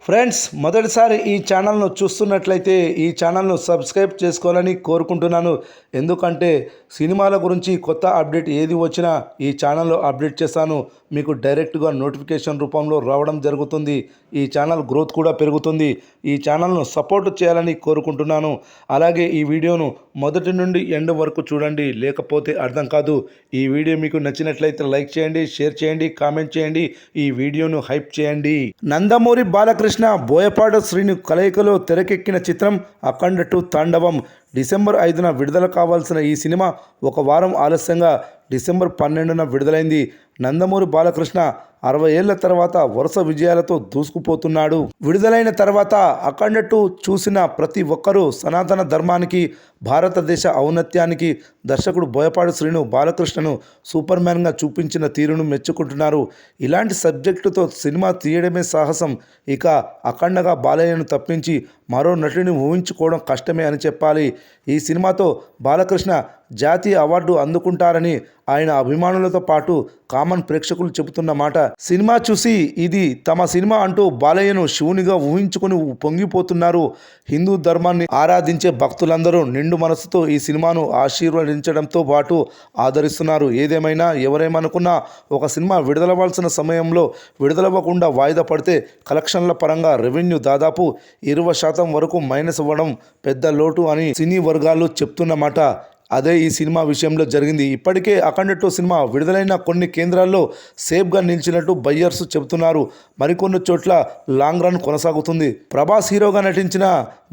Friends, మొదటిసారి ఈ ఛానల్ను చూస్తున్నట్లయితే ఈ ఛానల్ను సబ్స్క్రైబ్ చేసుకోవాలని కోరుకుంటున్నాను. ఎందుకంటే సినిమాల గురించి కొత్త అప్డేట్ ఏది వచ్చినా ఈ ఛానల్లో అప్డేట్ చేస్తాను. మీకు డైరెక్ట్గా నోటిఫికేషన్ రూపంలో రావడం జరుగుతుంది. ఈ ఛానల్ గ్రోత్ కూడా పెరుగుతుంది. ఈ ఛానల్ను సపోర్ట్ చేయాలని కోరుకుంటున్నాను. అలాగే ఈ వీడియోను మొదటి నుండి ఎండ్ వరకు చూడండి, లేకపోతే అర్థం కాదు. ఈ వీడియో మీకు నచ్చినట్లయితే లైక్ చేయండి, షేర్ చేయండి, కామెంట్ చేయండి, ఈ వీడియోను హైప్ చేయండి. నందమూరి బాలకృష్ణ బోయపాటి శ్రీను కలయికలో తెరకెక్కిన చిత్రం అఖండ 2 తాండవం డిసెంబర్ 5న విడుదల కావాల్సిన ఈ సినిమా ఒక వారం ఆలస్యంగా డిసెంబర్ 12న విడుదలైంది. నందమూరి బాలకృష్ణ 60 ఏళ్ల తర్వాత వరుస విజయాలతో దూసుకుపోతున్నాడు. విడుదలైన తర్వాత అఖండ 2 చూసిన ప్రతి ఒక్కరూ సనాతన ధర్మానికి, భారతదేశ ఔన్నత్యానికి దర్శకుడు బోయపాటి శ్రీను బాలకృష్ణను సూపర్ మ్యాన్గా చూపించిన తీరును మెచ్చుకుంటున్నారు. ఇలాంటి సబ్జెక్టుతో సినిమా తీయడమే సాహసం. ఇక అఖండగా బాలయ్యను తప్పించి మరో నటుడిని ఊహించుకోవడం కష్టమే అని చెప్పాలి. ఈ సినిమాతో బాలకృష్ణ జాతీయ అవార్డు అందుకుంటారని ఆయన అభిమానులతో పాటు కామన్ ప్రేక్షకులు చెబుతున్న మాట. సినిమా చూసి ఇది తమ సినిమా అంటూ బాలయ్యను శివునిగా ఊహించుకొని పొంగిపోతున్నారు. హిందూ ధర్మాన్ని ఆరాధించే భక్తులందరూ నిండు మనసుతో ఈ సినిమాను ఆశీర్వదించడంతో పాటు ఆదరిస్తున్నారు. ఏదేమైనా ఎవరేమనుకున్నా ఒక సినిమా విడుదలవ్వాల్సిన సమయంలో విడుదలవ్వకుండా వాయిదా పడితే కలెక్షన్ల పరంగా రెవెన్యూ దాదాపు 20% వరకు మైనస్ అవ్వడం పెద్ద లోటు అని సినీ వర్గాలు చెప్తున్నమాట. అదే ఈ సినిమా విషయంలో జరిగింది. ఇప్పటికే అఖండ 2 సినిమా విడుదలైన కొన్ని కేంద్రాల్లో సేఫ్గా నిలిచినట్టు బయ్యర్స్ చెబుతున్నారు. మరికొన్ని చోట్ల లాంగ్ రన్ కొనసాగుతుంది. ప్రభాస్ హీరోగా నటించిన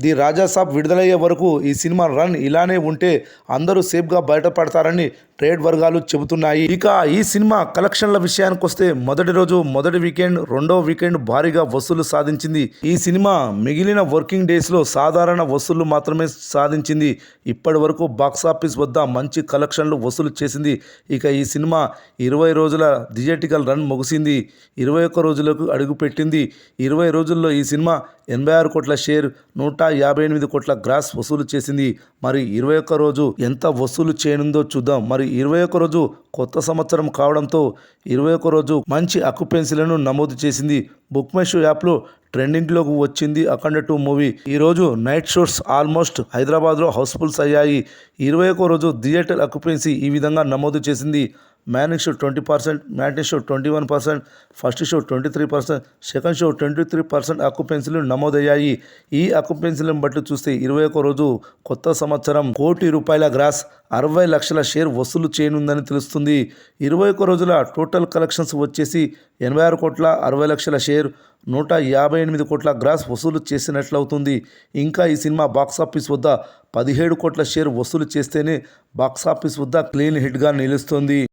ది రాజాసాబ్ విడుదలయ్యే వరకు ఈ సినిమా రన్ ఇలానే ఉంటే అందరూ సేఫ్గా బయటపడతారని ట్రేడ్ వర్గాలు చెబుతున్నాయి. ఇక ఈ సినిమా కలెక్షన్ల విషయానికి వస్తే మొదటి రోజు, మొదటి వీకెండ్, రెండవ వీకెండ్ భారీగా వసూలు సాధించింది. ఈ సినిమా మిగిలిన వర్కింగ్ డేస్లో సాధారణ వసూళ్లు మాత్రమే సాధించింది. ఇప్పటి వరకు బాక్సాఫీస్ వద్ద మంచి కలెక్షన్లు వసూలు చేసింది. ఇక ఈ సినిమా 20 రోజుల థియేట్రికల్ రన్ ముగిసింది. 21 రోజులకు అడుగుపెట్టింది. 20 రోజుల్లో ఈ సినిమా 86 కోట్ల షేర్, 158 కోట్ల గ్రాస్ వసూలు చేసింది. మరి 21 రోజు ఎంత వసూలు చేయనుందో చూద్దాం. మరి 21 రోజు కొత్త సంవత్సరం కావడంతో 21 రోజు మంచి అక్యుపెన్సీలను నమోదు చేసింది. బుక్ మై షో యాప్లో ట్రెండింగ్లోకి వచ్చింది అఖండ 2 మూవీ. ఈరోజు నైట్ షోస్ ఆల్మోస్ట్ హైదరాబాద్లో హౌస్ఫుల్స్ అయ్యాయి. 21 రోజు థియేటర్ అక్యుపెన్సీ ఈ విధంగా నమోదు చేసింది. Morning show 20%, matinee show 21%, first show 23%, second show 23% అక్యుపెన్సీలు నమోదయ్యాయి. ఈ అక్యుపెన్సీలను బట్టి చూస్తే 21 రోజు కొత్త సంవత్సరం ₹1 కోటి గ్రాస్, 60 లక్షల షేర్ వసూలు చేయనుందని తెలుస్తుంది. 21 రోజుల టోటల్ కలెక్షన్స్ వచ్చేసి 86 కోట్ల 60 లక్షల షేర్, 158 కోట్ల గ్రాస్ వసూలు చేసినట్లవుతుంది. ఇంకా ఈ సినిమా బాక్సాఫీస్ వద్ద 17 కోట్ల షేర్ వసూలు చేస్తేనే బాక్సాఫీస్ వద్ద క్లీన్ హిట్గా నిలుస్తుంది.